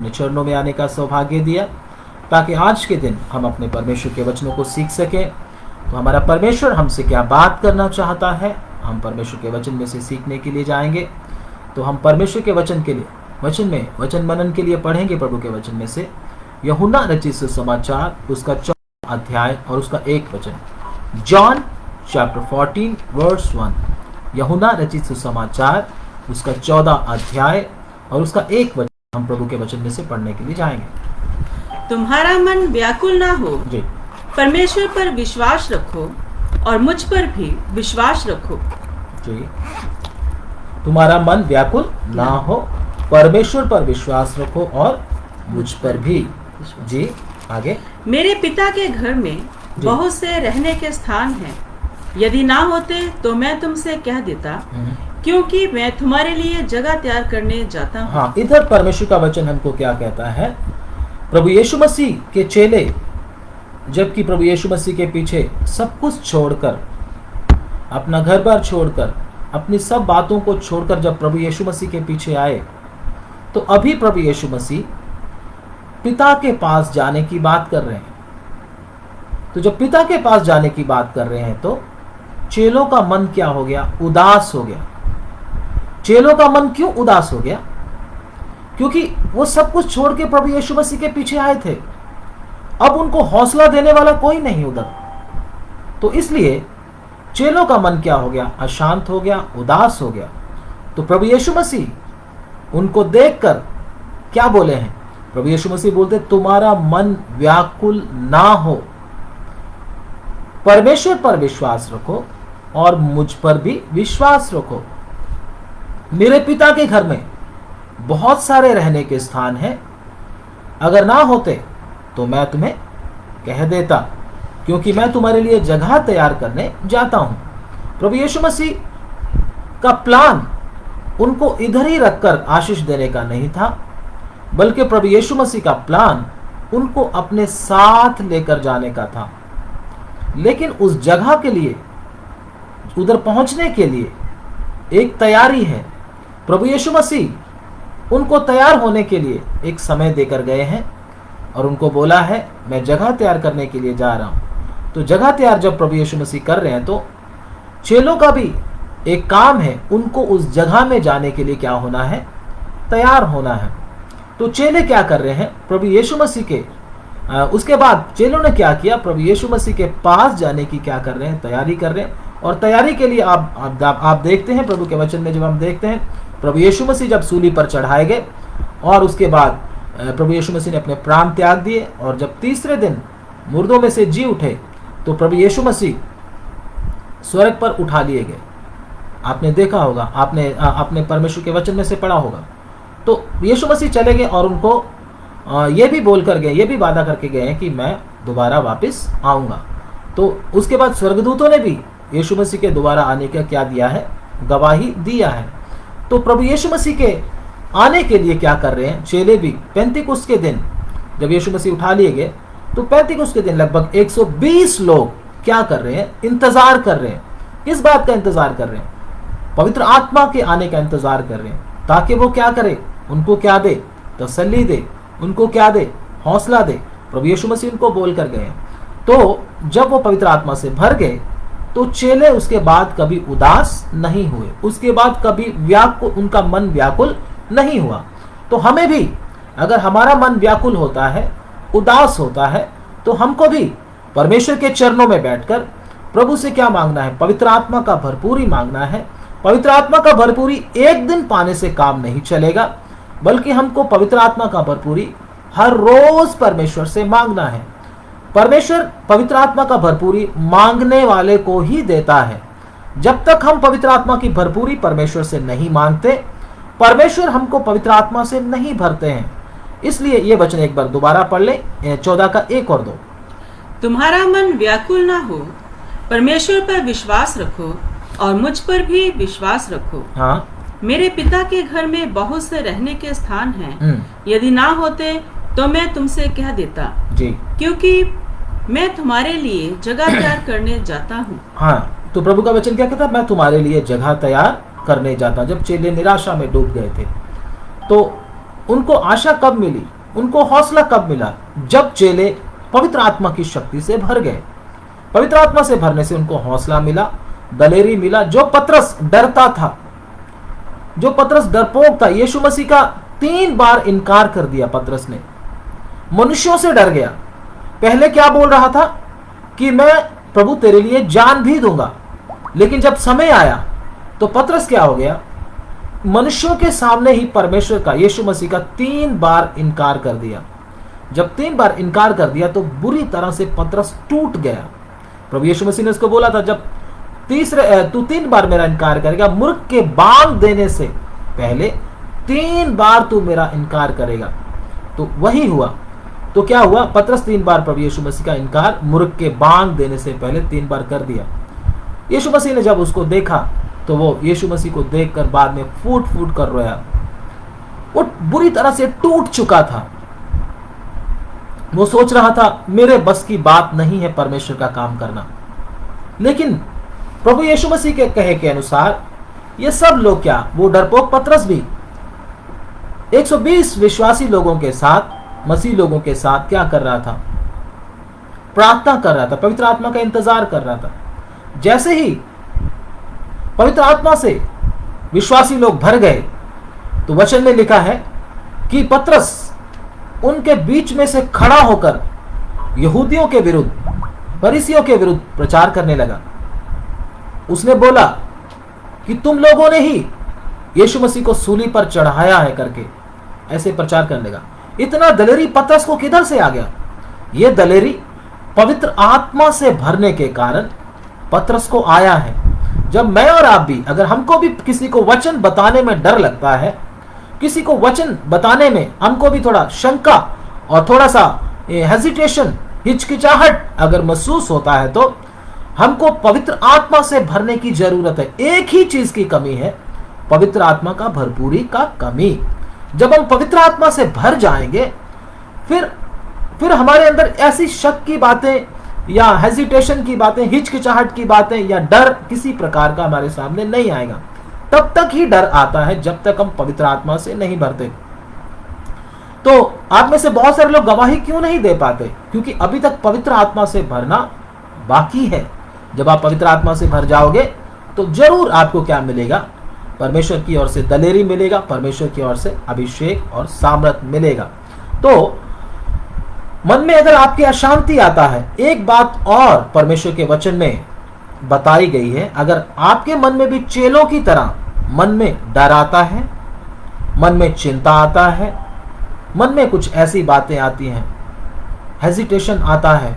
अपने चरणों में आने का सौभाग्य दिया, ताकि आज के दिन हम अपने परमेश्वर के वचनों को सीख सकें। तो हमारा परमेश्वर हमसे क्या बात करना चाहता है, हम परमेश्वर के वचन में से सीखने के लिए जाएंगे। तो हम परमेश्वर के वचन के लिए वचन मनन के लिए पढ़ेंगे प्रभु के वचन में से यूहन्ना रचित सुसमाचार उसका 14 अध्याय और उसका 1 वचन। John chapter 14 verse 1। यूहन्ना रचित सुसमाचार उसका 14 अध्याय और उसका 1 वचन हम प्रभु के वचन में से पढ़ने के लिए जाएंगे। तुम्हारा मन व्याकुल ना हो जी, परमेश्वर पर विश्वास रखो और मुझ पर भी विश्वास रखो। जी, तुम्हारा मन व्याकुल ना हो, परमेश्वर पर विश्वास रखो और मुझ पर भी। जी, आगे। मेरे पिता के घर में बहुत से रहने के स्थान हैं, यदि ना होते तो मैं तुमसे कह देता, क्योंकि मैं तुम्हारे लिए जगह तैयार करने जाता हूँ। हाँ, इधर परमेश्वर का वचन हमको क्या कहता है? प्रभु यीशु मसीह के चेले जबकि प्रभु यीशु मसीह के पीछे सब कुछ छोड़कर, अपना घर बार छोड़कर, अपनी सब बातों को छोड़कर जब प्रभु यीशु मसीह के पीछे आए, तो अभी प्रभु यीशु मसीह पिता के पास जाने की बात कर रहे हैं। तो जब पिता के पास जाने की बात कर रहे हैं तो चेलों का मन क्या हो गया? उदास हो गया। चेलों का मन क्यों उदास हो गया? क्योंकि वो सब कुछ छोड़ के प्रभु यीशु मसीह के पीछे आए थे। अब उनको हौसला देने वाला कोई नहीं उधर, तो इसलिए चेलों का मन क्या हो गया? अशांत हो गया, उदास हो गया। तो प्रभु यीशु मसीह उनको देखकर क्या बोले हैं? प्रभु यीशु मसीह बोलते, तुम्हारा मन व्याकुल ना हो, परमेश्वर पर विश्वास रखो और मुझ पर भी विश्वास रखो। मेरे पिता के घर में बहुत सारे रहने के स्थान हैं, अगर ना होते तो मैं तुम्हें कह देता, क्योंकि मैं तुम्हारे लिए जगह तैयार करने जाता हूं। प्रभु यीशु मसीह का प्लान उनको इधर ही रखकर आशीष देने का नहीं था, बल्कि प्रभु यीशु मसीह का प्लान उनको अपने साथ लेकर जाने का था। लेकिन उस जगह के लिए, उधर पहुंचने के लिए एक तैयारी है। प्रभु यीशु मसीह उनको तैयार होने के लिए एक समय देकर गए हैं और उनको बोला है, मैं जगह तैयार करने के लिए जा रहा हूं। तो जगह तैयार जब प्रभु यीशु मसीह कर रहे हैं तो चेलों का भी एक काम है, उनको उस जगह में जाने के लिए क्या होना है? तैयार होना है। तो चेले क्या कर रहे हैं? प्रभु यीशु मसीह के उसके बाद चेलों ने क्या किया? प्रभु यीशु मसीह के पास जाने की क्या कर रहे हैं? तैयारी कर रहे हैं। और तैयारी के लिए आप देखते हैं प्रभु के वचन में, जब हम देखते हैं प्रभु यीशु मसीह जब सूली पर चढ़ाए गए और उसके बाद प्रभु यीशु मसीह ने अपने प्राण त्याग दिए, और जब तीसरे दिन मुर्दों में से जी उठे तो प्रभु यीशु मसीह स्वर्ग पर उठा लिए गए। आपने देखा होगा, आपने परमेश्वर के वचन में से पढ़ा होगा। तो यीशु मसीह चले गए और उनको ये भी बोल कर गए, ये भी वादा करके गए हैं कि मैं दोबारा वापस आऊंगा। तो उसके बाद स्वर्गदूतों ने भी यीशु मसीह के दोबारा आने का क्या दिया है? गवाही दिया है। तो प्रभु यीशु मसीह के आने के लिए क्या कर रहे हैं? चेले भी पेंतिकुस्त के दिन जब यीशु मसीह उठा लिए गए तो पेंतिकुस्त के दिन लगभग 120 लोग क्या कर रहे हैं? इंतजार कर रहे हैं। किस बात का इंतजार कर रहे हैं? पवित्र आत्मा के आने का इंतजार कर रहे हैं, ताकि वो क्या करे? उनको क्या दे? तसल्ली दे। उनको क्या दे? हौसला दे। प्रभु यीशु मसीह उनको बोल कर गए। तो जब वो पवित्र आत्मा से भर गए तो चेले उसके बाद कभी उदास नहीं हुए, उसके बाद कभी उनका मन व्याकुल नहीं हुआ। तो हमें भी अगर हमारा मन व्याकुल होता है, उदास होता है, तो हमको भी परमेश्वर के चरणों में बैठकर प्रभु से क्या मांगना है? पवित्र आत्मा का भरपूरी मांगना है। पवित्र आत्मा का भरपूरी एक दिन पाने से काम नहीं चलेगा, बल्कि हमको पवित्र आत्मा का भरपूरी हर रोज परमेश्वर से मांगना है। परमेश्वर पवित्र आत्मा का भरपूरी मांगने वाले को ही देता है। जब तक हम पवित्र आत्मा की भरपूरी परमेश्वर से नहीं मांगते, परमेश्वर हमको पवित्र आत्मा से नहीं भरते हैं। इसलिए ये वचन एक बार दोबारा पढ़ ले, 14 का 1 और 2। तुम्हारा मन व्याकुल ना हो, परमेश्वर पर विश्वास रखो और मुझ पर भी विश्वास रखो। हाँ, मेरे पिता के घर में बहुत से रहने के स्थान हैं, यदि ना होते तो मैं तुमसे कह देता जी, क्योंकि मैं तुम्हारे लिए जगह तैयार करने जाता हूँ। हाँ, तो प्रभु का वचन क्या कहता है? मैं तुम्हारे लिए जगह तैयार करने जाता हूँ। जब चेले निराशा में डूब गए थे तो उनको आशा कब मिली, उनको हौसला कब मिला? जब चेले पवित्र आत्मा की शक्ति से भर गए। पवित्र आत्मा से भरने से उनको हौसला मिला, दलेरी मिला। जो पतरस डरता था, जो पतरस डरपोक था, यीशु मसीह का 3 बार इनकार कर दिया पतरस ने, मनुष्यों से डर गया। पहले क्या बोल रहा था कि मैं प्रभु तेरे लिए जान भी दूंगा, लेकिन जब समय आया तो पतरस क्या हो गया? मनुष्यों के सामने ही परमेश्वर का, यीशु मसीह का 3 बार इनकार कर दिया। जब 3 बार इनकार कर दिया तो बुरी तरह से पतरस टूट गया। प्रभु यीशु मसीह ने उसको बोला था, जब तू 3 बार मेरा इनकार करेगा, मूर्ख के बांग देने से पहले 3 बार तू मेरा इनकार करेगा। तो वही हुआ। तो क्या हुआ? पतरस 3 बार प्रभु यीशु मसीह का इनकार मूर्ख के बांग देने से पहले 3 बार कर दिया। यीशु मसीह ने जब उसको देखा तो वो यीशु मसीह को देखकर बाद में फूट फूट कर रोया। वो बुरी तरह से टूट चुका था। वो सोच रहा था मेरे बस की बात नहीं है परमेश्वर का काम करना। लेकिन प्रभु यीशु मसीह के कहे के अनुसार ये सब लोग क्या, वो डरपोक पतरस भी 120 विश्वासी लोगों के साथ, मसीह लोगों के साथ क्या कर रहा था? प्रार्थना कर रहा था, पवित्र आत्मा का इंतजार कर रहा था। जैसे ही पवित्र आत्मा से विश्वासी लोग भर गए तो वचन में लिखा है कि पतरस उनके बीच में से खड़ा होकर यहूदियों के विरुद्ध, फरीसियों के विरुद्ध प्रचार करने लगा। उसने बोला कि तुम लोगों ने ही यीशु मसीह को सूली पर चढ़ाया है करके ऐसे प्रचार करने लगा। इतना दलेरी पतरस को किधर से आ गया? यह दलेरी पवित्र आत्मा से भरने के कारण पतरस को आया है। जब मैं और आप भी, अगर हमको भी किसी को वचन बताने में डर लगता है, किसी को वचन बताने में हमको भी थोड़ा शंका और थोड़ा सा हेजिटेशन, हिचकिचाहट अगर महसूस होता है, तो हमको पवित्र आत्मा से भरने की जरूरत है। एक ही चीज की कमी है, पवित्र आत्मा का भरपूरी का कमी। जब हम पवित्र आत्मा से भर जाएंगे, फिर हमारे अंदर ऐसी शक की बातें या हेजिटेशन की बातें, हिचकिचाहट की बातें या डर किसी प्रकार का हमारे सामने नहीं आएगा। तब तक ही डर आता है जब तक हम पवित्र आत्मा से नहीं भरते। तो आप में से बहुत सारे लोग गवाही क्यों नहीं दे पाते? क्योंकि अभी तक पवित्र आत्मा से भरना बाकी है। जब आप पवित्र आत्मा से भर जाओगे तो जरूर आपको क्या मिलेगा? परमेश्वर की ओर से दलेरी मिलेगा, परमेश्वर की ओर से अभिषेक और सामर्थ्य मिलेगा। तो मन में अगर आपके अशांति आता है, एक बात और परमेश्वर के वचन में बताई गई है, अगर आपके मन में भी चेलों की तरह मन में डर आता है, मन में चिंता आता है, मन में कुछ ऐसी बातें आती हैं, हेजिटेशन आता है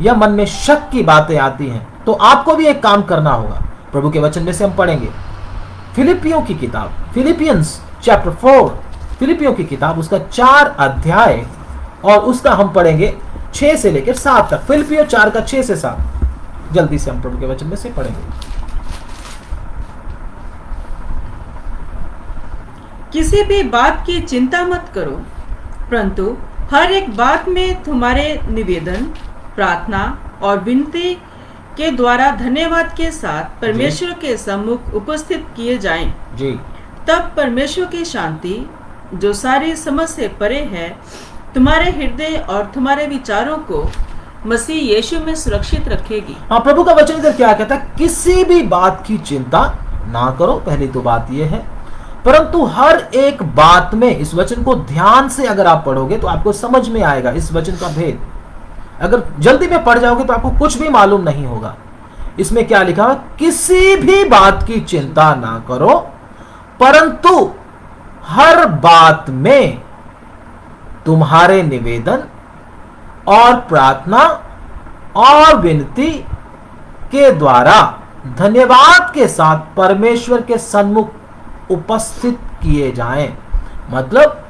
या मन में शक की बातें आती हैं, तो आपको भी एक काम करना होगा। प्रभु के वचन में से हम पढ़ेंगे फिलिपियों की किताब, फिलिपियंस चैप्टर 4, फिलिपियों की किताब उसका 4 अध्याय और उसका हम पढ़ेंगे 6 से लेकर 7 तक। फिलिपियों 4 का 6 से 7 जल्दी से हम प्रभु के वचन में से पढ़ेंगे। किसी भी बात की चिंता मत करो, परंतु हर एक बात में तुम्हारे निवेदन, प्रार्थना और विनती के द्वारा धन्यवाद के साथ परमेश्वर के सम्मुख उपस्थित किए जाएं। जी। तब परमेश्वर की शांति, जो सारी समझ से परे है, तुम्हारे हृदय और तुम्हारे विचारों को मसीह यीशु में सुरक्षित रखेगी। हाँ, प्रभु का वचन इधर क्या कहता है? किसी भी बात की चिंता ना करो। पहली तो बात यह है, परंतु हर एक बात में, इस वचन को ध्यान से अगर आप पढ़ोगे तो आपको समझ में आएगा इस वचन का भेद। अगर जल्दी में पढ़ जाओगे तो आपको कुछ भी मालूम नहीं होगा। इसमें क्या लिखा है? किसी भी बात की चिंता ना करो, परंतु हर बात में तुम्हारे निवेदन और प्रार्थना और विनती के द्वारा धन्यवाद के साथ परमेश्वर के सन्मुख उपस्थित किए जाएं। मतलब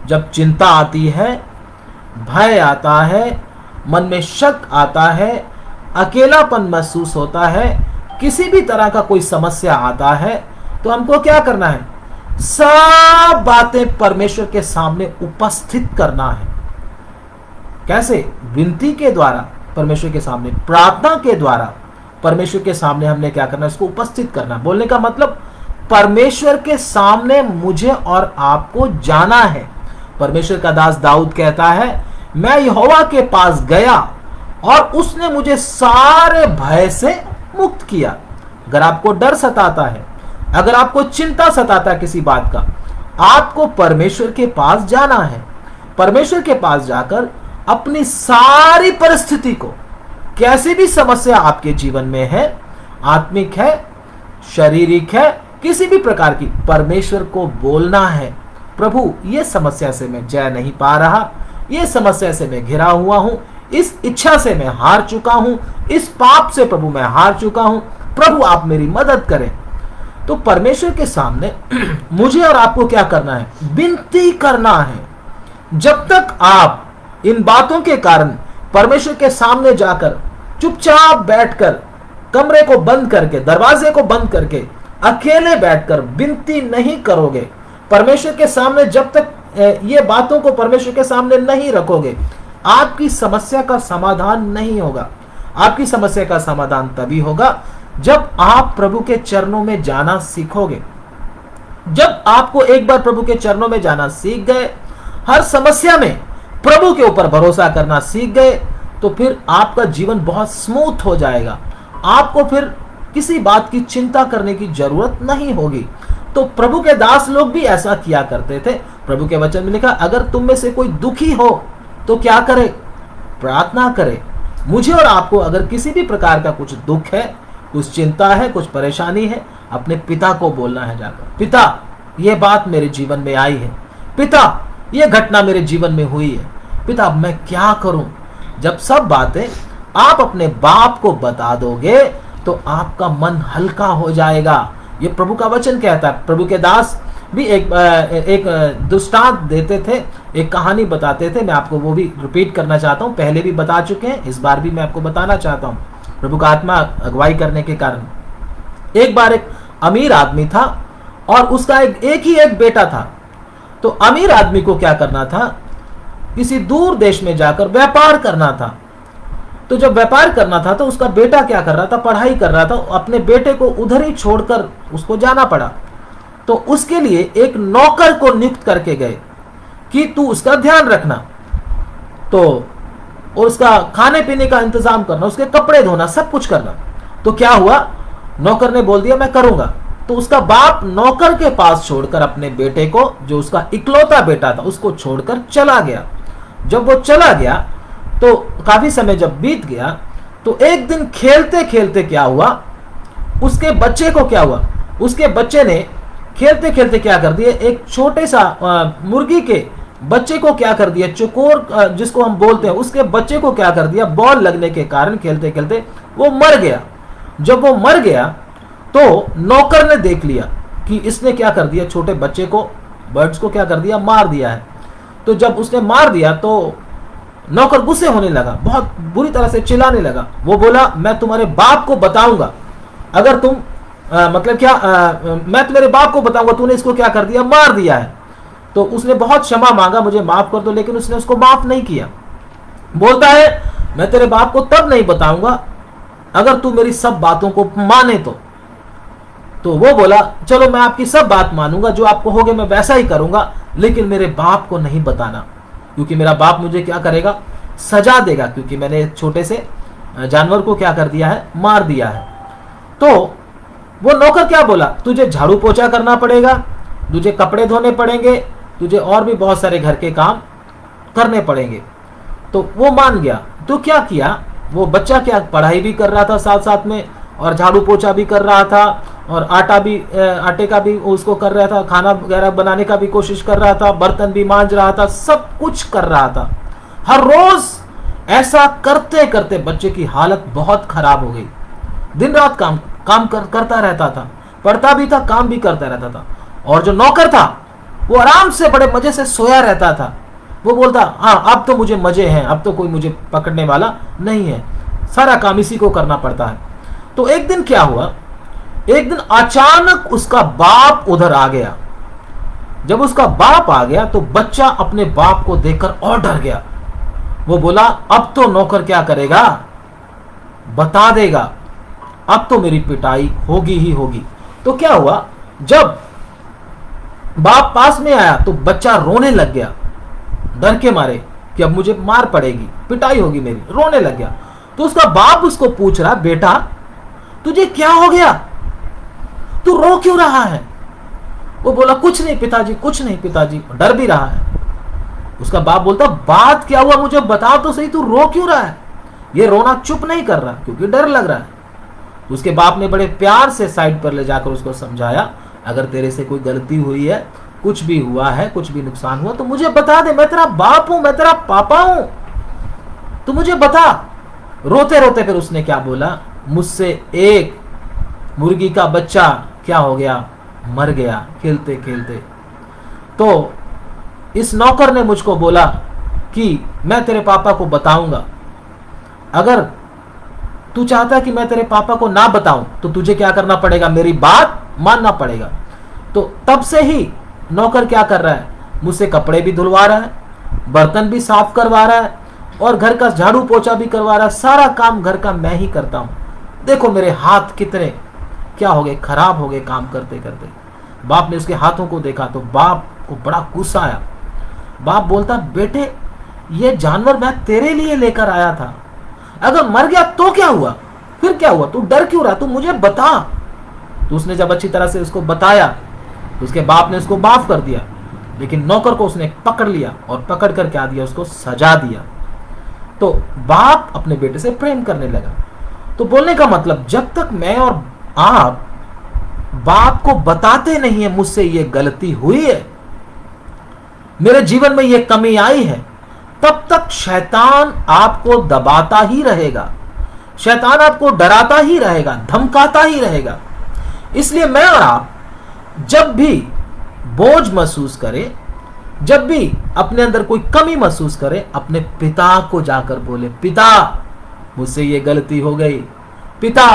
जब चिंता आती है, भय आता है, मन में शक आता है, अकेलापन महसूस होता है, किसी भी तरह का कोई समस्या आता है, तो हमको क्या करना है? सब बातें परमेश्वर के सामने उपस्थित करना है। कैसे? विनती के द्वारा परमेश्वर के सामने, प्रार्थना के द्वारा परमेश्वर के सामने हमने क्या करना है? इसको उपस्थित करना। बोलने का मतलब परमेश्वर के सामने मुझे और आपको जाना है। परमेश्वर का दास दाऊद कहता है, मैं यहोवा के पास गया और उसने मुझे सारे भय से मुक्त किया। अगर आपको डर सताता है, अगर आपको चिंता सताता है किसी बात का, आपको परमेश्वर के पास जाना है। परमेश्वर के पास जाकर अपनी सारी परिस्थिति को, कैसी भी समस्या आपके जीवन में है, आत्मिक है, शारीरिक है, किसी भी प्रकार की, परमेश्वर को बोलना है, प्रभु ये समस्या से मैं जय नहीं पा रहा, ये समस्या से मैं घिरा हुआ हूं, इस इच्छा से मैं हार चुका हूं, इस पाप से प्रभु मैं हार चुका हूं, प्रभु आप मेरी मदद करें। तो परमेश्वर के सामने मुझे और आपको क्या करना है? विनती करना है। जब तक आप इन बातों के कारण परमेश्वर के सामने जाकर चुपचाप बैठकर, कमरे को बंद करके, दरवाजे को बंद करके, अकेले बैठकर विनती नहीं करोगे, परमेश्वर के सामने जब तक ये बातों को परमेश्वर के सामने नहीं रखोगे, आपकी समस्या का समाधान नहीं होगा। आपकी समस्या का समाधान तभी होगा जब आप प्रभु के चरणों में जाना सीखोगे। जब आपको एक बार प्रभु के चरणों में जाना सीख गए, हर समस्या में प्रभु के ऊपर भरोसा करना सीख गए, तो फिर आपका जीवन बहुत स्मूथ हो जाएगा। आपको फिर किसी बात की चिंता करने की जरूरत नहीं होगी। तो प्रभु के दास लोग भी ऐसा किया करते थे। प्रभु के वचन में लिखा, अगर तुम में से कोई दुखी हो तो क्या करे? प्रार्थना करे। मुझे और आपको अगर किसी भी प्रकार का कुछ दुख है, कुछ चिंता है, कुछ परेशानी है, अपने पिता को बोलना है जाकर, पिता ये बात मेरे जीवन में आई है, पिता ये घटना मेरे जीवन में हुई है, पिता अब मैं क्या करूं? जब सब बातें आप अपने बाप को बता दोगे तो आपका मन हल्का हो जाएगा। ये प्रभु का वचन कहता है। प्रभु के दास भी एक दृष्टांत देते थे, एक कहानी बताते थे। मैं आपको वो भी रिपीट करना चाहता हूँ। पहले भी बता चुके हैं, इस बार भी मैं आपको बताना चाहता हूँ, प्रभु का आत्मा अगुवाई करने के कारण। एक बार एक अमीर आदमी था और उसका एक ही बेटा था। तो अमीर आदमी को क्या करना था? किसी दूर देश में जाकर व्यापार करना था। तो जब व्यापार करना था तो उसका बेटा क्या कर रहा था? पढ़ाई कर रहा था। अपने बेटे को उधर ही छोड़कर उसको जाना पड़ा। तो उसके लिए एक नौकर को नियुक्त करके गए कि तू उसका ध्यान रखना, तो और उसका खाने पीने का इंतजाम करना, उसके कपड़े धोना, सब कुछ करना। तो क्या हुआ? नौकर ने बोल दिया मैं करूंगा। तो उसका बाप नौकर के पास छोड़कर अपने बेटे को, जो उसका इकलौता बेटा था, उसको छोड़कर चला गया। जब वो चला गया तो काफी समय जब बीत गया तो एक दिन खेलते खेलते क्या हुआ? उसके बच्चे को क्या हुआ? उसके बच्चे ने खेलते खेलते क्या कर दिया? एक छोटे सा मुर्गी के बच्चे को क्या कर दिया? चकोर जिसको हम बोलते हैं, उसके बच्चे को क्या कर दिया? बॉल लगने के कारण खेलते खेलते वो मर गया। जब वो मर गया तो नौकर ने देख लिया कि इसने क्या कर दिया, छोटे बच्चे को, बर्ड्स को क्या कर दिया? मार दिया है। तो जब उसने मार दिया तो नौकर गुस्से होने लगा, बहुत बुरी तरह से चिल्लाने लगा। वो बोला मैं तुम्हारे बाप को बताऊंगा, अगर तुम मैं तुम्हारे बाप को बताऊंगा, तूने इसको क्या कर दिया? मार दिया है। तो उसने बहुत क्षमा मांगा, मुझे माफ कर दो, लेकिन उसने उसको माफ नहीं किया। बोलता है मैं तेरे बाप को तब नहीं बताऊंगा अगर तू मेरी सब बातों को माने तो वो बोला चलो मैं आपकी सब बात मानूंगा, जो आपको होगे मैं वैसा ही करूंगा, लेकिन मेरे बाप को नहीं बताना, क्योंकि मेरा बाप मुझे क्या करेगा? सजा देगा, क्योंकि मैंने एक छोटे से जानवर को क्या कर दिया है? मार दिया है। तो वो नौकर क्या बोला? तुझे झाड़ू पोछा करना पड़ेगा, तुझे कपड़े धोने पड़ेंगे, तुझे और भी बहुत सारे घर के काम करने पड़ेंगे। तो वो मान गया। तो क्या किया? वो बच्चा क्या पढ़ाई भी कर रहा था साथ साथ में, और झाड़ू पोछा भी कर रहा था, और आटे का भी उसको कर रहा था, खाना वगैरह बनाने का भी कोशिश कर रहा था, बर्तन भी मांज रहा था, सब कुछ कर रहा था। हर रोज ऐसा करते करते बच्चे की हालत बहुत खराब हो गई। दिन रात काम करता रहता था, पढ़ता भी था, काम भी करता रहता था। और जो नौकर था वो आराम से बड़े मजे से सोया रहता था। वो बोलता हाँ अब तो मुझे मजे हैं, अब तो कोई मुझे पकड़ने वाला नहीं है, सारा काम इसी को करना पड़ता है। तो एक दिन क्या हुआ? एक दिन अचानक उसका बाप उधर आ गया। जब उसका बाप आ गया तो बच्चा अपने बाप को देखकर और डर गया। वो बोला अब तो नौकर क्या करेगा? बता देगा, अब तो मेरी पिटाई होगी ही होगी। तो क्या हुआ? जब बाप पास में आया तो बच्चा रोने लग गया। डर के मारे कि अब मुझे मार पड़ेगी, पिटाई होगी मेरी, रोने लग गया। तो उसका बाप उसको पूछ रहा, बेटा तुझे क्या हो गया, तू रो क्यों रहा है? वो बोला कुछ नहीं पिताजी, कुछ नहीं पिताजी, डर भी रहा है। उसका बाप बोलता बात क्या हुआ मुझे बता तो सही, तू रो क्यों रहा है? ये रोना चुप नहीं कर रहा क्योंकि डर लग रहा है। उसके बाप ने बड़े प्यार से साइड पर ले जाकर उसको समझाया, अगर तेरे से कोई गलती हुई है, कुछ भी हुआ है, कुछ भी नुकसान हुआ तो मुझे बता दे, मैं तेरा बाप हूं, मैं तेरा पापा हूं, तू मुझे बता। रोते रोते फिर उसने क्या बोला, मुझसे एक मुर्गी का बच्चा क्या हो गया, मर गया खेलते खेलते। तो इस नौकर ने मुझको बोला कि मैं तेरे पापा को बताऊंगा, अगर तू चाहता है कि मैं तेरे पापा को ना बताऊं तो तुझे क्या करना पड़ेगा, मेरी बात मानना पड़ेगा। तो तब से ही नौकर क्या कर रहा है, मुझसे कपड़े भी धुलवा रहा है, बर्तन भी साफ करवा रहा है और घर का झाड़ू पोछा भी करवा रहा है, सारा काम घर का मैं ही करता हूं। देखो मेरे हाथ कितने क्या हो गए, खराब हो गए काम करते करते। बाप ने उसके हाथों को देखा तो बाप को बड़ा गुस्सा आया। बाप बोलता बेटे ये जानवर मैं तेरे लिए लेकर आया था, अगर मर गया तो क्या हुआ, फिर क्या हुआ, तू डर क्यों रहा, तू मुझे बता। तो उसने जब अच्छी तरह से उसको बताया तो उसके बाप ने उसको माफ कर दिया, लेकिन नौकर को उसने पकड़ लिया और पकड़ कर क्या दिया, उसको सजा दिया। तो बाप अपने बेटे से प्रेम करने लगा। तो बोलने का मतलब जब तक मैं और आप बाप को बताते नहीं है मुझसे ये गलती हुई है, मेरे जीवन में ये कमी आई है, तब तक शैतान आपको दबाता ही रहेगा, शैतान आपको डराता ही रहेगा, धमकाता ही रहेगा। इसलिए मैं और आप जब भी बोझ महसूस करें, जब भी अपने अंदर कोई कमी महसूस करें, अपने पिता को जाकर बोले, पिता मुझसे ये गलती हो गई, पिता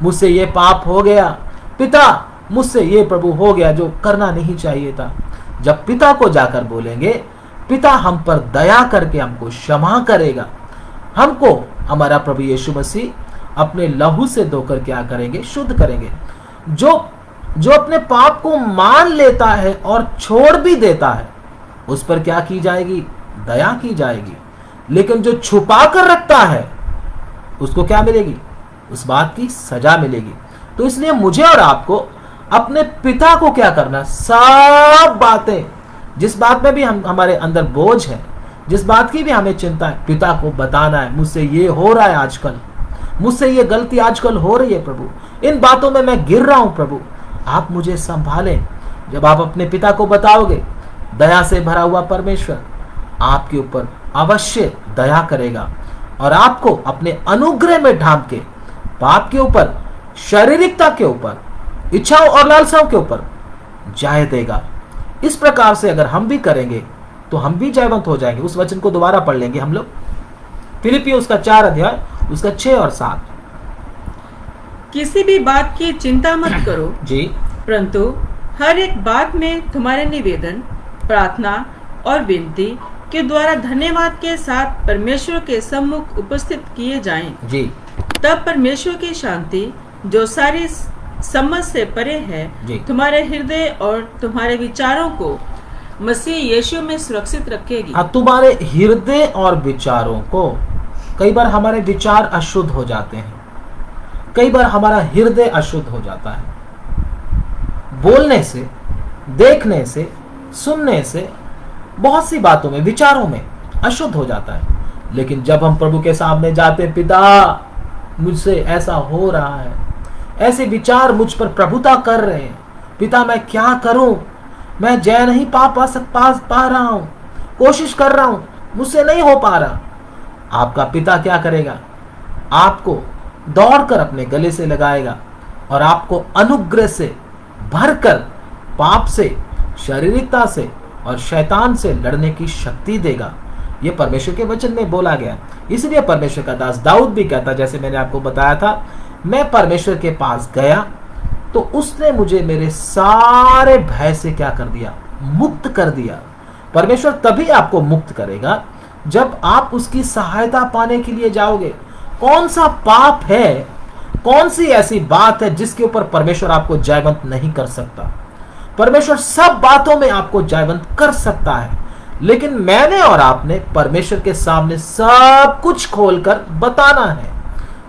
मुझसे ये पाप हो गया, पिता मुझसे ये प्रभु हो गया जो करना नहीं चाहिए था। जब पिता को जाकर बोलेंगे, पिता हम पर दया करके हमको क्षमा करेगा, हमको हमारा प्रभु यीशु मसीह अपने लहू से धोकर क्या करेंगे, शुद्ध करेंगे। जो अपने पाप को मान लेता है और छोड़ भी देता है, उस पर क्या की जाएगी, दया की जाएगी। लेकिन जो छुपा कर रखता है उसको क्या मिलेगी, उस बात की सजा मिलेगी। तो इसलिए मुझे और आपको अपने पिता को क्या करना, सब बातें, जिस बात में भी हमारे अंदर बोझ है, जिस बात की भी हमें चिंता है, पिता को बताना है, मुझसे ये हो रहा है आजकल, मुझसे ये गलती आजकल हो रही है प्रभु, इन बातों में मैं गिर रहा हूं प्रभु, आप मुझे संभालें। जब आप अपने पिता को बताओगे, दया से भरा हुआ परमेश्वर आपके ऊपर अवश्य दया करेगा और आपको अपने अनुग्रह में ढांप के पाप के ऊपर, शारीरिकता के ऊपर, इच्छाओं और लालसाओं के ऊपर जय देगा। इस प्रकार से अगर हम भी करेंगे तो हम भी जयवंत हो जाएंगे। उस वचन को दोबारा पढ़ लेंगे हम लोग, फिलिपियों उसका 4 अध्याय उसका 6 और 7। किसी भी बात की चिंता मत करो जी, परंतु हर एक बात में तुम्हारे निवेदन, प्रार्थना और विनती के द्वारा धन्यवाद के साथ परमेश्वर के सम्मुख उपस्थित किए जाएं। जी, तब परमेश्वर की शांति जो सारी समझ से परे है, तुम्हारे हृदय और तुम्हारे विचारों को मसीह यीशु में सुरक्षित रखेगी। तुम्हारे हृदय और विचारों को, कई बार हमारे विचार अशुद्ध हो जाते हैं, कई बार हमारा हृदय अशुद्ध हो जाता है, बोलने से, देखने से, सुनने से, बहुत सी बातों में, विचारों में अशुद्ध हो जाता है। लेकिन जब हम प्रभु के सामने जाते हैं, पिता मुझसे ऐसा हो रहा है, ऐसे विचार मुझ पर प्रभुता कर रहे हैं, पिता मैं क्या करूं, मैं जय नहीं पा रहा हूं, कोशिश कर रहा हूं, मुझसे नहीं हो पा रहा। आपका पिता क्या करेगा, आपको दौड़कर अपने गले से लगाएगा और आपको अनुग्रह से भरकर पाप से, शारीरिकता से और शैतान से लड़ने की शक्ति देगा। यह परमेश्वर के वचन में बोला गया। इसलिए परमेश्वर का दास दाऊद भी कहता, जैसे मैंने आपको बताया था, मैं परमेश्वर के पास गया तो उसने मुझे मेरे सारे भय से क्या कर दिया, मुक्त कर दिया। परमेश्वर तभी आपको मुक्त करेगा जब आप उसकी सहायता पाने के लिए जाओगे। कौन सा पाप है, कौन सी ऐसी बात है जिसके ऊपर परमेश्वर आपको जयवंत नहीं कर सकता? परमेश्वर सब बातों में आपको जयवंत कर सकता है, लेकिन मैंने और आपने परमेश्वर के सामने सब कुछ खोलकर बताना है,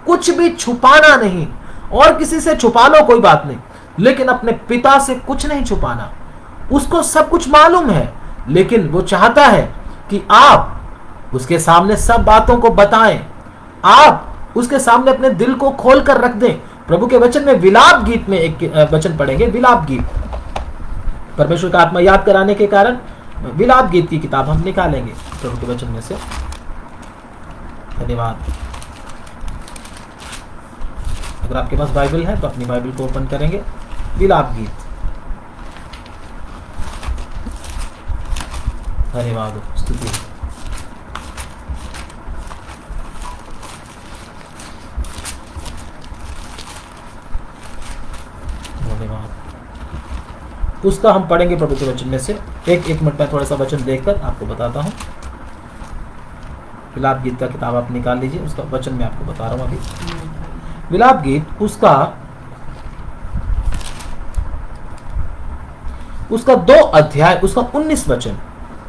कुछ भी छुपाना नहीं। और किसी से छुपा लो कोई बात नहीं, लेकिन अपने पिता से कुछ नहीं छुपाना। उसको सब कुछ मालूम है, लेकिन वो चाहता है कि आप उसके सामने सब बातों को बताएं, आप उसके सामने अपने दिल को खोलकर रख दें। प्रभु के वचन में विलाप गीत में एक वचन पढ़ेंगे, विलाप गीत। परमेश्वर का आत्मा याद कराने के कारण विलाप गीत की किताब हम निकालेंगे प्रभु के वचन में से। धन्यवाद। अगर आपके पास बाइबल है तो अपनी बाइबल को ओपन करेंगे, विलाप गीत। धन्यवाद, स्तुति। धन्यवाद। उसका हम पढ़ेंगे प्रभु के वचन में से। एक मिनट में थोड़ा सा वचन देखकर आपको बताता हूं। विलाप गीत का किताब आप निकाल लीजिए, उसका वचन मैं आपको बता रहा हूं अभी। विलाप गीत उसका 2 अध्याय, उसका 19 वचन।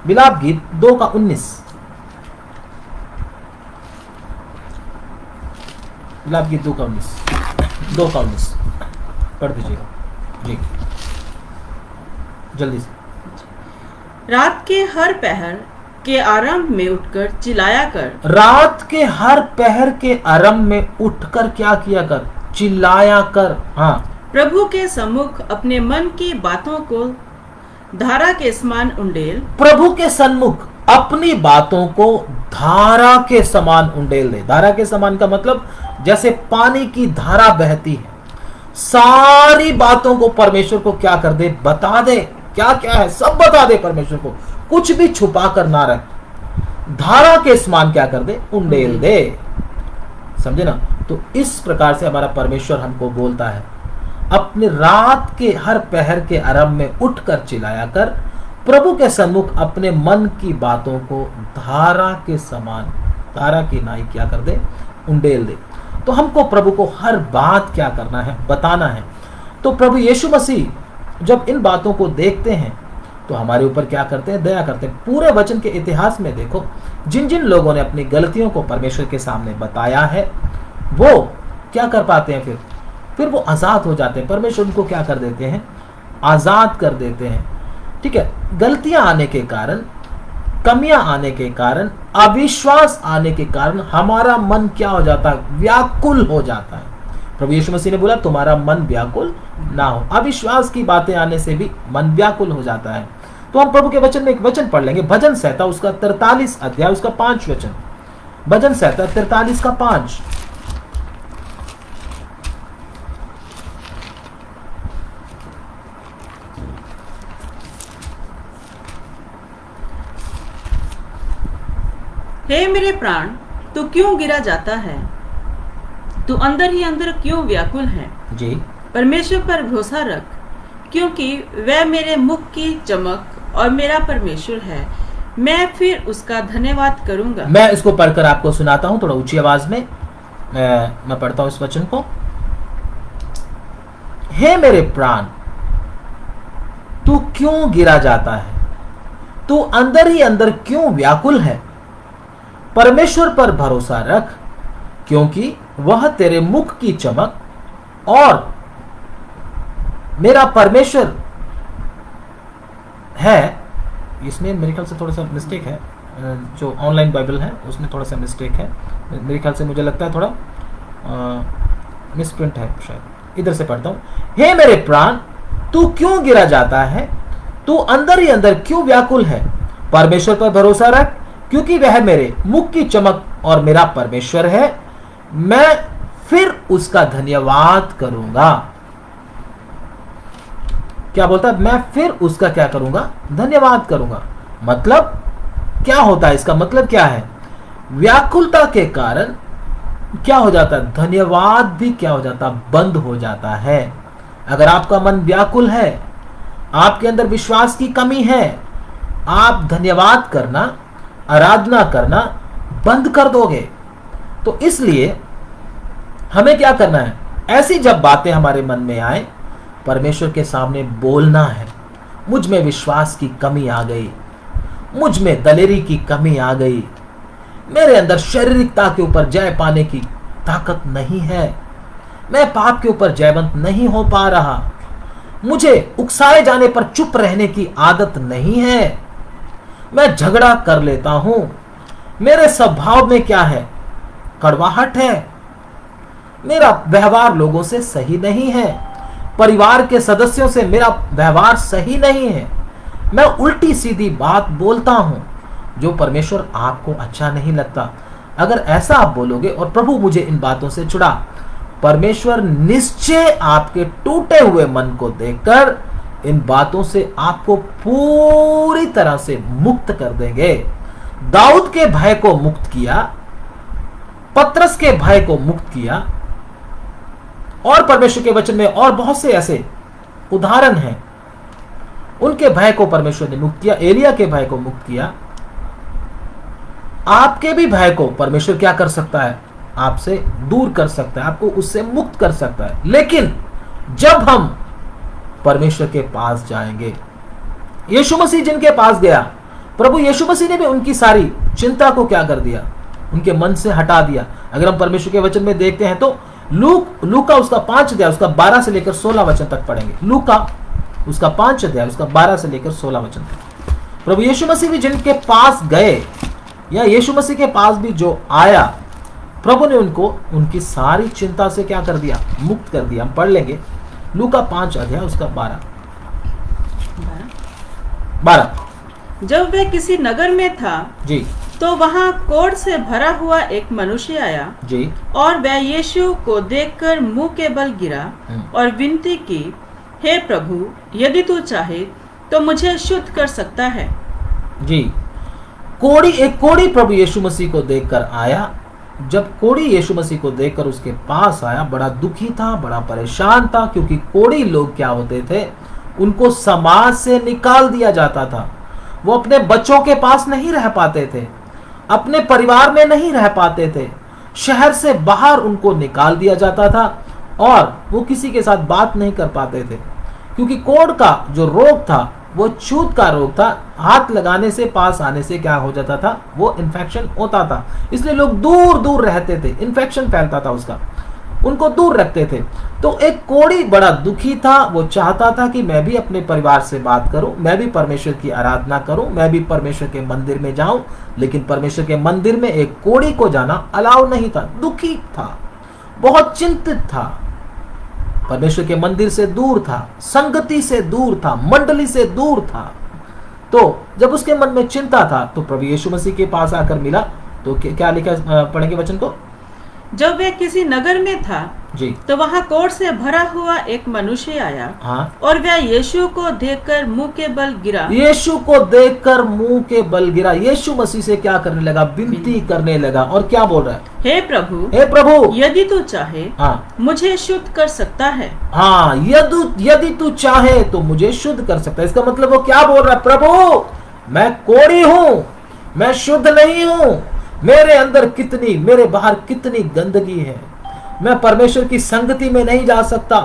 विलाप गीत 2 का 19। विलाप गीत 2 का 19 पढ़ दीजिएगा जी, जल्दी से। रात के हर पहर के आरंभ में उठकर चिल्लाया कर। रात के हर पहर के आरंभ में उठकर क्या किया कर? चिल्लाया कर। हाँ, प्रभु के सम्मुख अपने मन की बातों को धारा के समान उंडेल। प्रभु के सन्मुख अपनी बातों को धारा के समान उंडेल दे। धारा के समान का मतलब जैसे पानी की धारा बहती है, सारी बातों को परमेश्वर को क्या कर दे? बता दे। क्या क्या है सब बता दे परमेश्वर को, कुछ भी छुपा कर ना रख। धारा के समान क्या कर दे? उंडेल दे। समझे ना? तो इस प्रकार से हमारा परमेश्वर हमको बोलता है, अपने रात के हर पहर के आरंभ में उठकर चिल्लाया कर, प्रभु के सम्मुख अपने मन की बातों को धारा के समान, धारा की नाई क्या कर दे? उंडेल दे। तो हमको प्रभु को हर बात क्या करना है? बताना है। तो प्रभु यीशु मसीह जब इन बातों को देखते हैं तो हमारे ऊपर क्या करते हैं? दया करते हैं। पूरे वचन के इतिहास में देखो, जिन जिन लोगों ने अपनी गलतियों को परमेश्वर के सामने बताया है, वो क्या कर पाते हैं? फिर वो आजाद हो जाते हैं। परमेश्वर उनको क्या कर देते हैं? आजाद कर देते हैं। ठीक है, गलतियां आने के कारण, कमियां आने के कारण, अविश्वास आने के कारण हमारा मन क्या हो जाता है? व्याकुल हो जाता है। प्रभु यीशु मसीह ने बोला तुम्हारा मन व्याकुल ना हो। अविश्वास की बातें आने से भी मन व्याकुल हो जाता है। तो हम प्रभु के वचन में एक वचन पढ़ लेंगे, भजन संहिता उसका 43 अध्याय उसका 5 वचन। भजन संहिता 43 का 5। हे मेरे प्राण, तू क्यों गिरा जाता है? तू अंदर ही अंदर क्यों व्याकुल है? जी, परमेश्वर पर भरोसा रख, क्योंकि वह मेरे मुख की चमक और मेरा परमेश्वर है। मैं फिर उसका धन्यवाद करूंगा। मैं इसको पढ़कर आपको सुनाता हूं थोड़ा ऊंची आवाज में। मैं पढ़ता हूं इस वचन को। हे मेरे प्राण, तू क्यों गिरा जाता है? तू अंदर ही अंदर क्यों व्याकुल है? परमेश्वर पर भरोसा रख, क्योंकि वह तेरे मुख की चमक और मेरा परमेश्वर है। इसमें मेरे ख्याल से थोड़ा सा मिस्टेक है, जो ऑनलाइन बाइबल है उसमें थोड़ा सा मिस्टेक है मेरे ख्याल से, मुझे लगता है थोड़ा मिसप्रिंट है शायद। इधर से पढ़ता हूं। हे मेरे प्राण, तू क्यों गिरा जाता है? तू अंदर ही अंदर क्यों व्याकुल है? परमेश्वर पर भरोसा रख, क्योंकि वह मेरे मुख की चमक और मेरा परमेश्वर है। मैं फिर उसका धन्यवाद करूंगा। क्या बोलता है? मैं फिर उसका क्या करूंगा? धन्यवाद करूंगा। मतलब क्या होता है? इसका मतलब क्या है? व्याकुलता के कारण क्या हो जाता है? धन्यवाद भी क्या हो जाता? बंद हो जाता है। अगर आपका मन व्याकुल है, आपके अंदर विश्वास की कमी है, आप धन्यवाद करना, आराधना करना बंद कर दोगे। तो इसलिए हमें क्या करना है? ऐसी जब बातें हमारे मन में आए, परमेश्वर के सामने बोलना है, मुझ में विश्वास की कमी आ गई, मुझ में दलेरी की कमी आ गई। मेरे अंदर शारीरिकता के ऊपर जय पाने की ताकत नहीं है। मैं पाप के ऊपर जयवंत नहीं हो पा रहा। मुझे उकसाए जाने पर चुप रहने की आदत नहीं है। मैं झगड़ा कर लेता हूं। मेरे स्वभाव में क्या है? कड़वाहट है। मेरा व्यवहार लोगों से सही नहीं है। परिवार के सदस्यों से मेरा व्यवहार सही नहीं है। मैं उल्टी सीधी बात बोलता हूं, जो परमेश्वर आपको अच्छा नहीं लगता। अगर ऐसा आप बोलोगे और प्रभु मुझे इन बातों से छुड़ा, परमेश्वर निश्चय आपके टूटे हुए मन को देखकर इन बातों से आपको पूरी तरह से मुक्त कर देंगे। दाऊद के भय को मुक्त किया, पतरस के भय को मुक्त किया, और परमेश्वर के वचन में और बहुत से ऐसे उदाहरण हैं। उनके भय को परमेश्वर ने मुक्त किया, एलिया के भय को मुक्त किया। आपके भी भय को परमेश्वर क्या कर सकता है? आपसे दूर कर सकता है, आपको उससे मुक्त कर सकता है। लेकिन जब हम परमेश्वर के पास जाएंगे, यीशु मसीह जिनके पास गया, प्रभु यीशु मसीह ने भी उनकी सारी चिंता को क्या कर दिया? उनके मन से हटा दिया। अगर हम परमेश्वर के वचन में देखते हैं तो लूका उसका 5 अध्याय उसका 12 से लेकर 16 वचन तक पढ़ेंगे। लूका उसका 5 अध्याय उसका 12 से लेकर 16 वचन तक। प्रभु यीशु मसीह भी जिनके पास गए, या यीशु मसीह के पास भी जो आया, प्रभु ने उनको उनकी सारी चिंता से क्या कर दिया? मुक्त कर दिया। हम पढ़ लेंगे लूका 5 अध्याय उसका 12। जब वह किसी नगर में था जी, तो वहाँ कोढ़ से भरा हुआ एक मनुष्य आया जी, और वह यीशु को देखकर मुंह के बल गिरा और विनती की, हे प्रभु, यदि तू चाहे तो मुझे शुद्ध कर सकता है। जी। एक कोढ़ी प्रभु यीशु मसीह को देखकर आया। जब कोढ़ी यीशु मसीह को देखकर उसके पास आया, बड़ा दुखी था, बड़ा परेशान था, क्योंकि कोढ़ी लोग क्या होते थे? उनको समाज से निकाल दिया जाता था। वो अपने बच्चों के पास नहीं रह पाते थे, अपने परिवार में नहीं रह पाते थे, शहर से बाहर उनको निकाल दिया जाता था, और वो किसी के साथ बात नहीं कर पाते थे, क्योंकि कोढ़ का जो रोग था वो छूत का रोग था। हाथ लगाने से, पास आने से क्या हो जाता था? वो इन्फेक्शन होता था। इसलिए लोग दूर दूर रहते थे, इन्फेक्शन फैलता था उसका, उनको दूर रखते थे। तो एक कोढ़ी बड़ा दुखी था। वो चाहता था कि मैं भी अपने परिवार से बात करूं, मैं भी परमेश्वर की आराधना करूं, मैं भी परमेश्वर के मंदिर में जाऊं। लेकिन परमेश्वर के मंदिर में एक कोढ़ी को जाना अलाउ नहीं था। दुखी था, बहुत चिंतित था, परमेश्वर के मंदिर से दूर था, संगति से दूर था, मंडली से दूर था। तो जब उसके मन में चिंता था तो प्रभु यीशु मसीह के पास आकर मिला। तो क्या लिखा? पढ़ेंगे वचन को। जब वह किसी नगर में था जी, तो वहाँ कोढ़ से भरा हुआ एक मनुष्य आया, हाँ, और वह यीशु को देखकर मुंह के बल गिरा। यीशु को देखकर मुंह के बल गिरा। यीशु मसीह से क्या करने लगा? विनती करने लगा। और क्या बोल रहा है? हे प्रभु, हे प्रभु, यदि तू चाहे हाँ, मुझे शुद्ध कर सकता है। हाँ, यदि तू चाहे तो मुझे शुद्ध कर सकता है। इसका मतलब वो क्या बोल रहा है? प्रभु, मैं कोढ़ी हूं, मैं शुद्ध नहीं हूं, मेरे अंदर कितनी, मेरे बाहर कितनी गंदगी है। मैं परमेश्वर की संगति में नहीं जा सकता,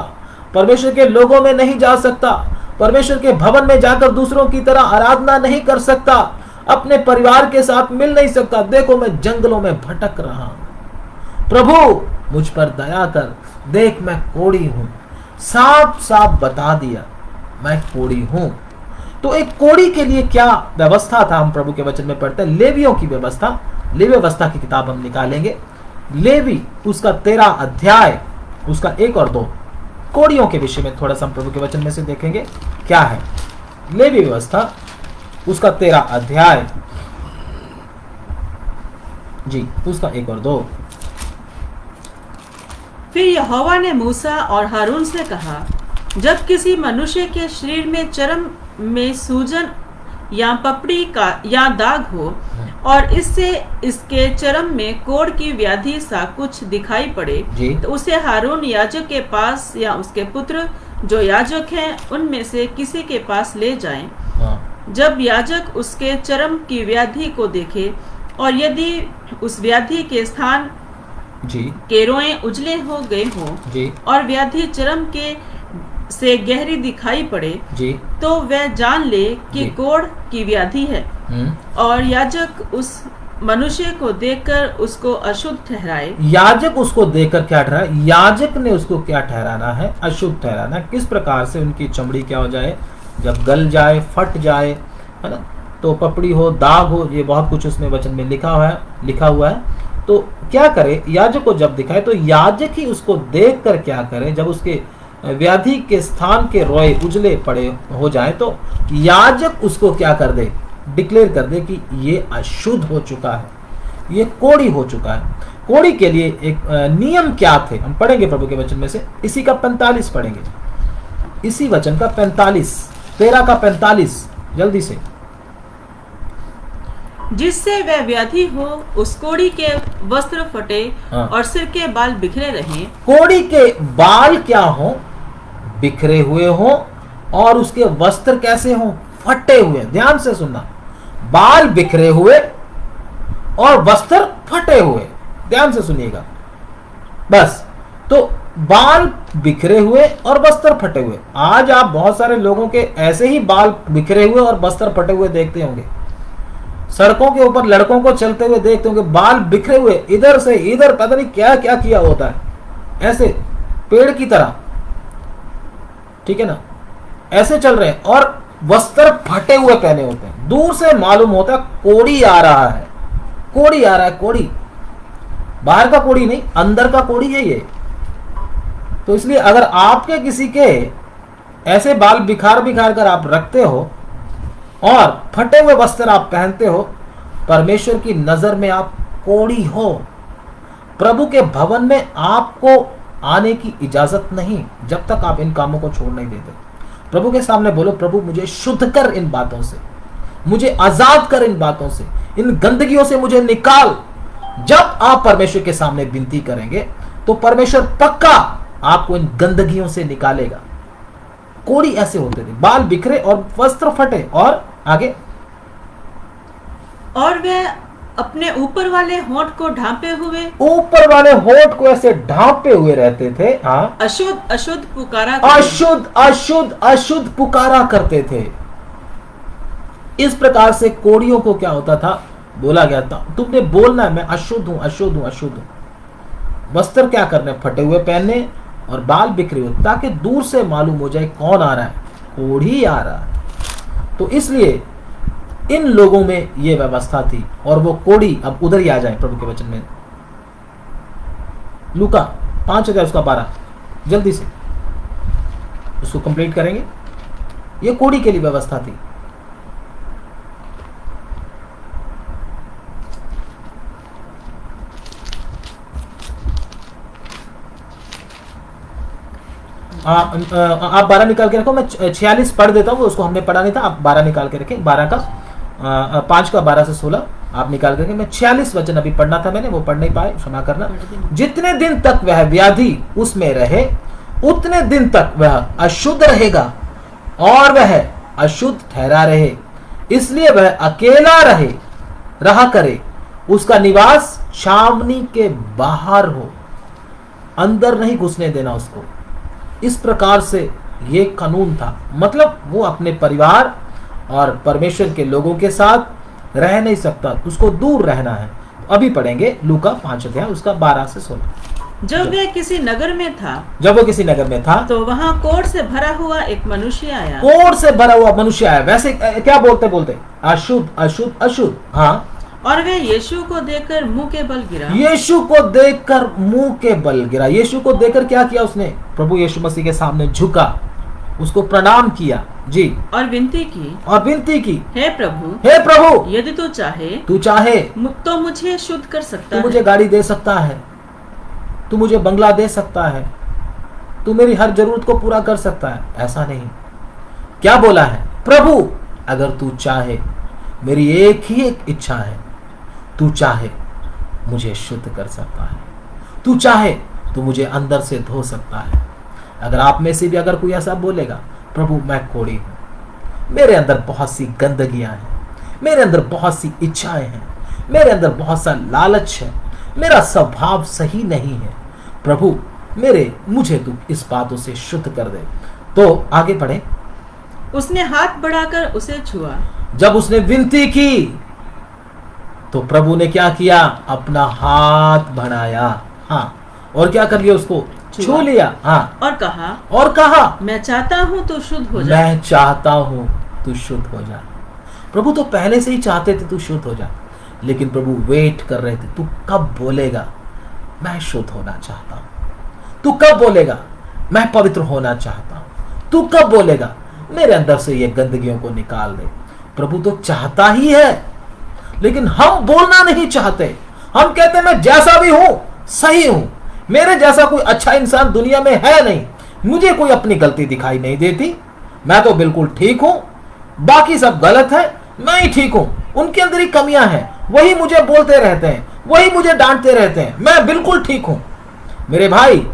परमेश्वर के लोगों में नहीं जा सकता, परमेश्वर के भवन में जाकर दूसरों की तरह आराधना नहीं कर सकता, अपने परिवार के साथ मिल नहीं सकता। देखो, मैं जंगलों में भटक रहा हूं। प्रभु, मुझ पर दया कर, देख मैं कोढ़ी हूं। साफ साफ बता दिया, मैं कोढ़ी हूं। तो एक कोढ़ी के लिए क्या व्यवस्था था? हम प्रभु के वचन में पढ़ते हैं लेवियों की व्यवस्था। लेवी व्यवस्था की किताब हम निकालेंगे, लेवी उसका 13 अध्याय उसका 1 और 2। कोढ़ियों के विषय में थोड़ा सा हम प्रभु के वचन में से देखेंगे क्या है। लेवी व्यवस्था उसका 13 अध्याय जी, उसका 1 और 2। फिर यहोवा ने मूसा और हारून से कहा, जब किसी मनुष्य के शरीर में चर्म में सूजन या पपड़ी का या दाग हो और इससे इसके चर्म में कोढ़ की व्याधि सा कुछ दिखाई पड़े, तो उसे हारून याजक के पास या उसके पुत्र जो याजक हैं उनमें से किसी के पास ले जाएं। जब याजक उसके चर्म की व्याधि को देखे और यदि उस व्याधि के स्थान के रोएं उजले हो गए हों और व्याधि चर्म के से गहरी दिखाई पड़े जी। तो वह जान ले कि जी। कोढ़ की व्याधि है, और याजक उस मनुष्य को देखकर उसको अशुद्ध ठहराए। याजक उसको देखकर क्या ठहराए? याजक ने उसको क्या ठहराना है? अशुद्ध ठहराना। किस प्रकार से? उनकी चमड़ी क्या हो जाए? जब गल जाए, फट जाए, है ना, तो पपड़ी हो, दाग हो, ये बहुत कुछ उसमें वचन में लिखा हुआ है। तो क्या करे? याजक को जब दिखाए तो याजक ही उसको देखकर क्या करे? जब उसके व्याधि के स्थान के रोए उजले पड़े हो जाए तो याजक उसको क्या कर दे? डिक्लेयर कर दे कि ये अशुद्ध हो चुका है, ये कोढ़ी हो चुका है। कोढ़ी के लिए एक नियम क्या थे? हम पढ़ेंगे प्रभु के वचन में से, इसी का 45 पढ़ेंगे, इसी वचन का 45, 13 का 45, जल्दी से। जिससे वह व्याधि हो, उस कोढ़ी के वस्त्र फटे और सिर के बाल बिखरे रहे। कोढ़ी के बाल क्या हो? बिखरे हुए हो, और उसके वस्त्र कैसे हो? फटे हुए। ध्यान से सुनना, बाल बिखरे हुए और वस्त्र फटे हुए। ध्यान से सुनिएगा बस। तो बाल बिखरे हुए और वस्त्र फटे हुए। आज आप बहुत सारे लोगों के ऐसे ही बाल बिखरे हुए और वस्त्र फटे हुए देखते होंगे। सड़कों के ऊपर लड़कों को चलते हुए देखते होंगे, बाल बिखरे हुए, इधर से इधर, पता नहीं क्या क्या किया होता है, ऐसे पेड़ की तरह, ठीक है ना, ऐसे चल रहे हैं, और वस्त्र फटे हुए पहने होते हैं। दूर से मालूम होता है कोढ़ी आ रहा है, कोढ़ी आ रहा है। कोढ़ी बाहर का कोढ़ी नहीं, अंदर का कोढ़ी है ये। तो इसलिए अगर आपके किसी के ऐसे बाल बिखार बिखार कर आप रखते हो और फटे हुए वस्त्र आप पहनते हो, परमेश्वर की नजर में आप कोढ़ी हो। प्रभु के भवन में आपको आने की इजाजत नहीं जब तक आप इन कामों को छोड़ नहीं देते। प्रभु के सामने बोलो, प्रभु मुझे शुद्ध कर इन बातों से, मुझे आजाद कर इन बातों से, इन गंदगियों से मुझे निकाल। जब आप परमेश्वर के सामने विनती करेंगे तो परमेश्वर पक्का आपको इन गंदगियों से निकालेगा। कोढ़ी ऐसे होते थे, बाल बिखरे और वस्त्र फटे, और आगे, और वह अपने ऊपर वाले होंठ को ढांपे हुए, ऊपर वाले होंठ को ऐसे ढांपे हुए रहते थे। हाँ, अशुद्ध अशुद्ध पुकारा, अशुद्ध अशुद्ध अशुद्ध पुकारा करते थे। इस प्रकार से कोढ़ियों को क्या होता था? बोला गया था, तुमने बोलना है मैं अशुद्ध हूं, अशुद्ध हूं, अशुद्ध हूं। वस्त्र क्या करने? फटे हुए पहनने और बाल बिखरे हुए, ताकि दूर से मालूम हो जाए कौन आ रहा है, कोढ़ी आ रहा है। तो इसलिए इन लोगों में यह व्यवस्था थी, और वो कोढ़ी अब उधर ही आ जाए प्रभु के वचन में, लूका 5 अध्याय उसका 12, जल्दी से उसको कंप्लीट करेंगे। ये कोढ़ी के लिए व्यवस्था थी। आप 12 निकाल के रखो, मैं 46 पढ़ देता हूँ, उसको हमने पढ़ा नहीं था। आप 12 निकाल के रखें, 12 का 5 का 12 से 16 आप निकाल के रखें। मैं 46 वचन अभी पढ़ना था, मैंने वो पढ़ नहीं पाए, क्षमा करना। जितने दिन तक वह व्याधि उसमें रहे उतने दिन तक वह अशुद्ध रहेगा, और वह अशुद्ध ठहरा रहे, इसलिए वह अकेला रहा करे। उसका निवास छावनी के बाहर हो, अंदर नहीं घुसने देना उसको। इस प्रकार से ये कानून था। मतलब वो अपने परिवार और परमेश्वर के लोगों के साथ रह नहीं सकता, उसको दूर रहना है। अभी पढ़ेंगे लूका 5 अध्याय उसका 12 से 16। जब वह किसी नगर में था, जब वो किसी नगर में था तो वहां कोढ़ से भरा हुआ एक मनुष्य आया। कोढ़ से भरा हुआ मनुष्य आया। वैसे क्या बोलते बोलते अशुद्ध अशुद्ध अशुद्ध। हाँ, और वह यीशु को देखकर मुंह के बल गिरा। यीशु को देखकर मुंह के बल गिरा। यीशु को देखकर क्या किया उसने? प्रभु यीशु मसीह के सामने झुका, उसको प्रणाम किया जी, और विनती की, हे प्रभु, यदि तू चाहे तो मुझे शुद्ध कर सकता है। तू मुझे गाड़ी दे सकता है, तू मुझे बंगला दे सकता है, तू मेरी हर जरूरत को पूरा कर सकता है। ऐसा नहीं, क्या बोला है? प्रभु अगर तू चाहे, मेरी एक ही एक इच्छा है, तू चाहे मुझे शुद्ध कर सकता है, तू चाहे तो मुझे अंदर से धो सकता है। अगर आप में से भी अगर कोई ऐसा बोलेगा, प्रभु मैं कोढ़ी हूं, मेरे अंदर बहुत सी गंदगियां हैं, मेरे अंदर बहुत सी इच्छाएं हैं, मेरे अंदर बहुत सा लालच है, मेरा स्वभाव सही नहीं है, प्रभु मुझे तू इस बातों से शुद्ध कर दे। तो आगे पढ़े। उसने हाथ बढ़ाकर उसे छुआ। जब उसने विनती की तो प्रभु ने क्या किया? अपना हाथ बढ़ाया, हाँ, और क्या कर लिया? उसको छू लिया, हाँ, और कहा मैं चाहता हूं तू शुद्ध हो जा। मैं चाहता हूं तू शुद्ध हो जा। प्रभु तो पहले से ही चाहते थे तू शुद्ध हो जा, लेकिन प्रभु वेट कर रहे थे, तू कब बोलेगा मैं शुद्ध होना चाहता हूं, तू कब बोलेगा मैं पवित्र होना चाहता हूं, तू कब बोलेगा मेरे अंदर से ये गंदगियों को निकाल दे। प्रभु तो चाहता ही है, लेकिन हम बोलना नहीं चाहते। हम कहते मैं जैसा भी हूं सही हूं, मेरे जैसा कोई अच्छा इंसान दुनिया में है नहीं, मुझे कोई अपनी गलती दिखाई नहीं देती, मैं तो बिल्कुल ठीक हूं, बाकी सब गलत है, मैं ही ठीक हूं, उनके अंदर ही कमियां हैं, वही मुझे बोलते रहते हैं, वही मुझे डांटते रहते हैं, मैं बिल्कुल ठीक हूं। मेरे भाई,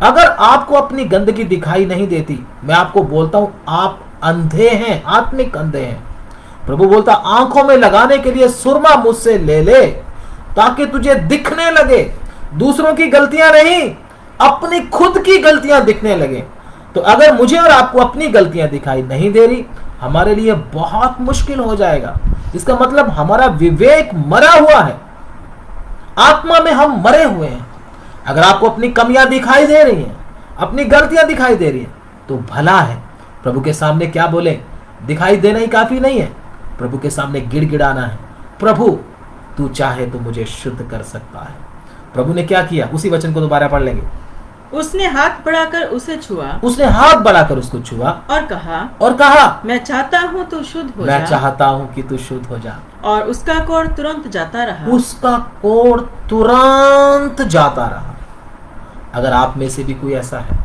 अगर आपको अपनी गंदगी दिखाई नहीं देती, मैं आपको बोलता हूं आप अंधे हैं, आत्मिक अंधे हैं। प्रभु बोलता आंखों में लगाने के लिए सुरमा मुझसे ले ले, ताकि तुझे दिखने लगे, दूसरों की गलतियां नहीं, अपनी खुद की गलतियां दिखने लगे। तो अगर मुझे और आपको अपनी गलतियां दिखाई नहीं दे रही, हमारे लिए बहुत मुश्किल हो जाएगा। इसका मतलब हमारा विवेक मरा हुआ है, आत्मा में हम मरे हुए हैं। अगर आपको अपनी कमियां दिखाई दे रही हैं, अपनी गलतियां दिखाई दे रही हैं, तो भला है। प्रभु के सामने क्या बोले? दिखाई देना ही काफी नहीं है, प्रभु के सामने गिड़गिड़ाना है, प्रभु तू चाहे तो मुझे शुद्ध कर सकता है। प्रभु ने क्या किया? उसी वचन को दोबारा पढ़ लेंगे। उसने हाथ बढ़ाकर उसे छुआ। उसने हाथ बढ़ाकर उसको छुआ और कहा मैं चाहता हूं तू शुद्ध हो जा। मैं चाहता हूं कि तू शुद्ध हो जा। और उसका कोढ़ तुरंत जाता रहा। उसका कोढ़ तुरंत जाता रहा। अगर आप में से भी कोई ऐसा है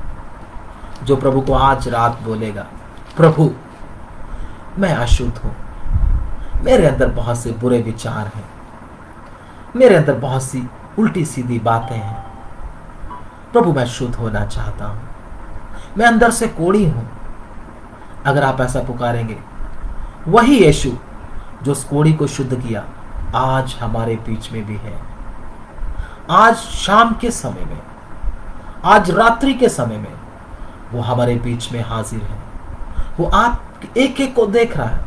जो प्रभु को आज रात बोलेगा, प्रभु मैं अशुद्ध हूं, मेरे अंदर बहुत से बुरे विचार हैं, मेरे अंदर बहुत सी उल्टी सीधी बातें हैं, प्रभु मैं शुद्ध होना चाहता हूं, मैं अंदर से कोढ़ी हूं। अगर आप ऐसा पुकारेंगे, वही यीशु जो उस कोढ़ी को शुद्ध किया आज हमारे बीच में भी है। आज शाम के समय में, आज रात्रि के समय में वो हमारे बीच में हाजिर है। वो आप एक एक को देख रहा है,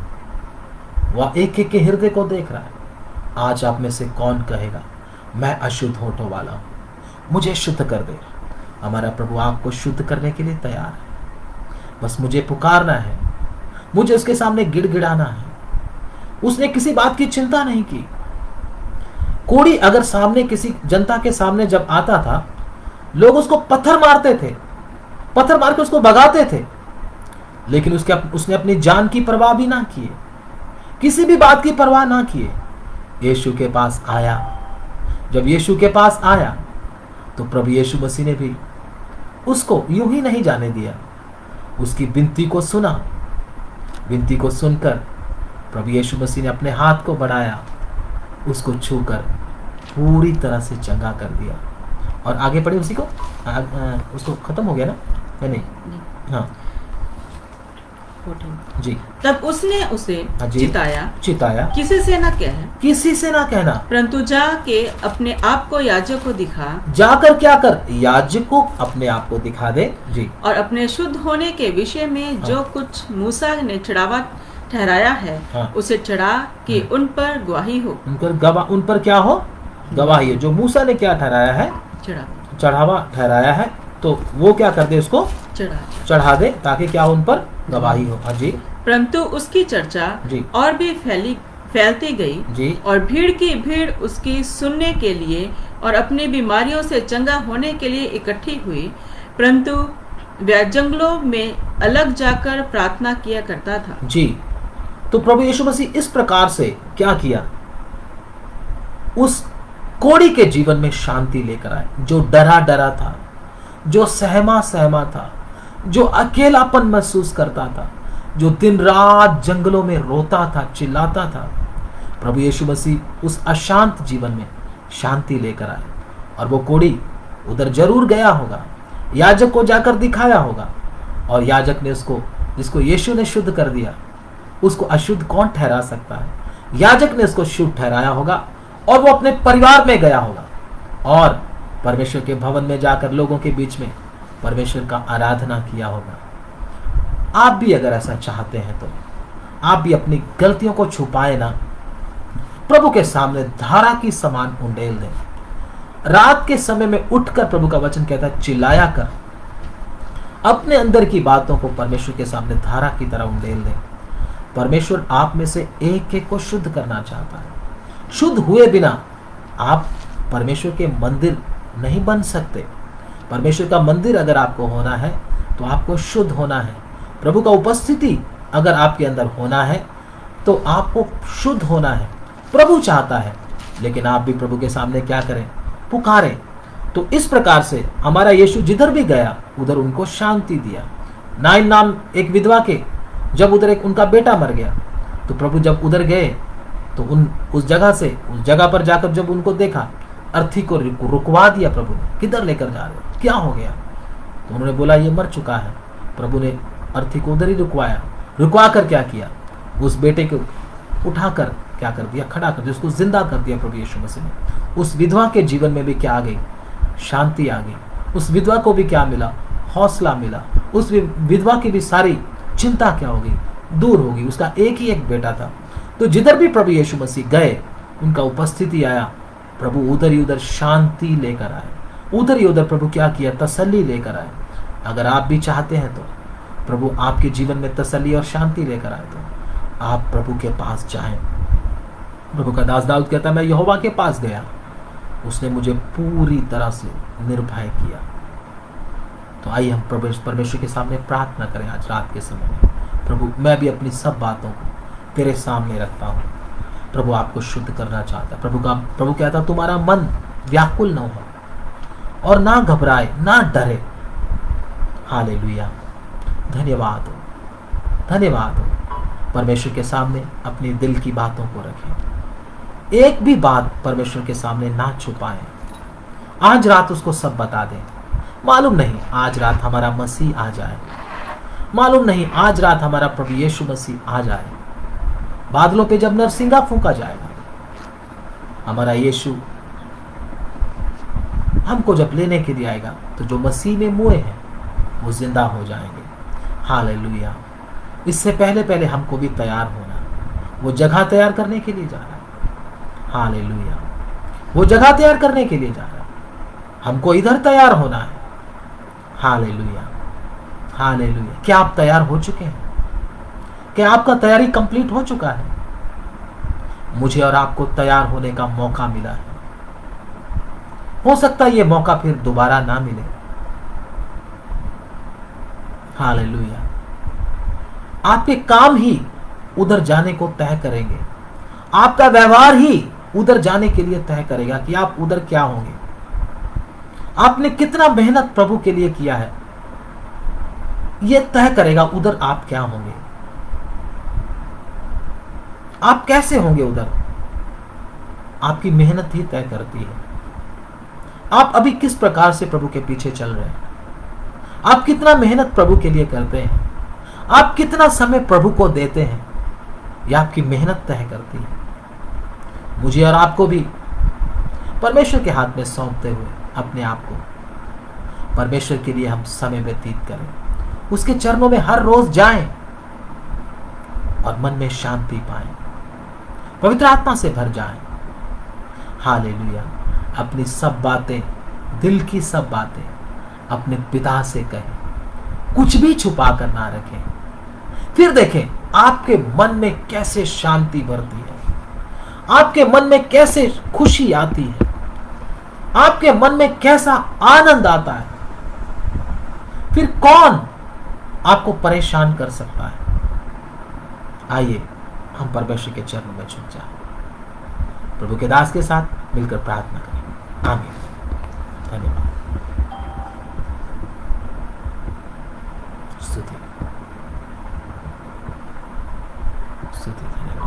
वह एक एक के हृदय को देख रहा है। आज आप में से कौन कहेगा मैं अशुद्ध होठों वाला हूं, मुझे शुद्ध कर दे? हमारा प्रभु आपको शुद्ध करने के लिए तैयार है। बस मुझे पुकारना है, मुझे उसके सामने गिड़गिड़ाना है। उसने किसी बात की चिंता नहीं की। कोढ़ी अगर सामने किसी जनता के सामने जब आता था, लोग उसको पत्थर मारते थे, पत्थर मार के उसको भगाते थे, लेकिन उसने अपनी जान की परवाह भी ना किए, किसी भी बात की परवाह ना किए। यीशु के पास आया। जब यीशु के पास आया तो प्रभु यीशु मसीह ने भी उसको यूं ही नहीं जाने दिया, उसकी विनती को सुना। विनती को सुनकर प्रभु यीशु मसीह ने अपने हाथ को बढ़ाया, उसको छूकर पूरी तरह से चंगा कर दिया। और आगे पढ़े उसी को, उसको खत्म हो गया ना? नहीं, हाँ जी। तब उसने उसे चिताया, किसी से ना कहना, परंतु जाके अपने आप को याजक को दिखा। जाकर क्या कर? याजक को अपने आप को दिखा दे जी। और अपने शुद्ध होने के विषय में जो कुछ मूसा ने चढ़ावा ठहराया है, उसे चढ़ा कि उन पर गवाही हो। उन पर क्या हो? गवाही। जो मूसा ने क्या ठहराया है? चढ़ावा ठहराया है, तो वो क्या कर दे? उसको चढ़ा दे, ताकि क्या उन पर गवाही हो। हाँ जी। परंतु उसकी चर्चा और भी फैलती गई जी। और भीड़ की भीड़ उसकी सुनने के लिए और अपनी बीमारियों से चंगा होने के लिए इकट्ठी हुई। परंतु वह जंगलों में अलग जाकर प्रार्थना किया करता था जी। तो प्रभु यीशु मसीह इस प्रकार से क्या किया? उस कोढ़ी के जीवन में शांति लेकर आए, जो डरा डरा था, जो सहमा सहमा था, जो अकेलापन महसूस करता था, जो दिन रात जंगलों में रोता था, चिल्लाता था। प्रभु यीशु मसीह उस अशांत जीवन में शांति लेकर आए। और वो कोढ़ी उधर जरूर गया होगा, याजक को जाकर दिखाया होगा, और याजक ने उसको, जिसको यीशु ने शुद्ध कर दिया, उसको अशुद्ध कौन ठहरा सकता है? याजक ने उसको शुद्ध ठहराया होगा, और वो अपने परिवार में गया होगा और परमेश्वर के भवन में जाकर लोगों के बीच में परमेश्वर का आराधना किया होगा। आप भी अगर ऐसा चाहते हैं तो आप भी अपनी गलतियों को छुपाए ना, प्रभु के सामने धारा की समान उंडेल दें। रात के समय में उठकर, प्रभु का वचन कहता है, चिल्लाया कर, अपने अंदर की बातों को परमेश्वर के सामने धारा की तरह उंडेल दें। परमेश्वर आप में से एक एक को शुद्ध करना चाहता है। शुद्ध हुए बिना आप परमेश्वर के मंदिर नहीं बन सकते। परमेश्वर का मंदिर अगर आपको होना है तो आपको शुद्ध होना है। प्रभु का उपस्थिति अगर आपके अंदर होना है तो आपको शुद्ध होना है। प्रभु चाहता है, लेकिन आप भी प्रभु के सामने क्या करें? पुकारें। तो इस प्रकार से हमारा यीशु जिधर भी गया उधर उनको शांति दिया। नाइन नाम एक विधवा के, जब उधर एक उनका बेटा मर गया तो प्रभु जब उधर गए तो उस जगह पर जाकर जब उनको देखा, अर्थी को रुकवा दिया प्रभु ने। किधर लेकर जा रहे हो, क्या हो गया? तो उन्होंने बोला ये मर चुका है। प्रभु ने अर्थी को उधर ही रुकवा कर क्या किया? उस बेटे को उठाकर क्या कर दिया? खड़ा कर दिया, उसको जिंदा कर दिया प्रभु यीशु मसीह ने। उस विधवा के जीवन में भी क्या आ गई? शांति आ गई। उस विधवा को भी क्या मिला? हौसला मिला। उस विधवा की भी सारी चिंता क्या हो गई? दूर होगी। उसका एक ही एक बेटा था। तो जिधर भी प्रभु यीशु मसीह गए, उनका उपस्थिति आया, प्रभु उधर ही उधर शांति लेकर आए। उधर ही उधर प्रभु क्या किया? तसल्ली लेकर आए। अगर आप भी चाहते हैं तो प्रभु आपके जीवन में तसल्ली और शांति लेकर आए तो आप प्रभु के पास जाएं। प्रभु का दास दाऊद कहता है, मैं यहोवा के पास गया, उसने मुझे पूरी तरह से निर्भय किया। तो आइए हम परमेश्वर के सामने प्रार्थना करें आज रात के समय में। प्रभु, मैं भी अपनी सब बातों को तेरे सामने रखता हूँ। प्रभु आपको शुद्ध करना चाहता है। प्रभु कहता, तुम्हारा मन व्याकुल न हो और ना घबराए, ना डरे। हालेलुया। धन्यवाद हो। परमेश्वर के सामने अपनी दिल की बातों को रखें। एक भी बात परमेश्वर के सामने ना छुपाएं। आज रात उसको सब बता दें। मालूम नहीं आज रात हमारा मसीह आ जाए, मालूम नहीं आज रात हमारा प्रभु यीशु मसीह आ जाए। बादलों पे जब नरसिंगा फूंका जाएगा, हमारा यीशु हमको जब लेने के लिए आएगा, तो जो मसीह में मुए हैं वो जिंदा हो जाएंगे। हालेलुया। इससे पहले हमको भी तैयार होना। वो जगह तैयार करने के लिए जा रहा है। हालेलुया। वो जगह तैयार करने के लिए जा रहा है। हमको इधर तैयार होना है। हालेलुया। क्या आप तैयार हो चुके हैं? क्या आपका तैयारी कंप्लीट हो चुका है? मुझे और आपको तैयार होने का मौका मिला है। हो सकता है ये मौका फिर दोबारा ना मिले। हालेलुया। आपके काम ही उधर जाने को तय करेंगे। आपका व्यवहार ही उधर जाने के लिए तय करेगा कि आप उधर क्या होंगे। आपने कितना मेहनत प्रभु के लिए किया है, यह तय करेगा उधर आप क्या होंगे। आप कैसे होंगे उधर, आपकी मेहनत ही तय करती है। आप अभी किस प्रकार से प्रभु के पीछे चल रहे हैं, आप कितना मेहनत प्रभु के लिए करते हैं, आप कितना समय प्रभु को देते हैं, यह आपकी मेहनत तय करती है। मुझे और आपको भी परमेश्वर के हाथ में सौंपते हुए अपने आप को परमेश्वर के लिए हम समय व्यतीत करें। उसके चरणों में हर रोज जाएं और मन में शांति पाएं, पवित्र आत्मा से भर जाएं। हालेलुया। अपनी सब बातें, दिल की सब बातें अपने पिता से कहें, कुछ भी छुपा कर ना रखें। फिर देखें आपके मन में कैसे शांति भरती है, आपके मन में कैसे खुशी आती है, आपके मन में कैसा आनंद आता है। फिर कौन आपको परेशान कर सकता है। आइए हम परमेश्वर के चरणों में झुक जाएं, प्रभु के दास के साथ मिलकर प्रार्थना करें। आमीन। धन्यवाद। स्तुति धन्यवाद।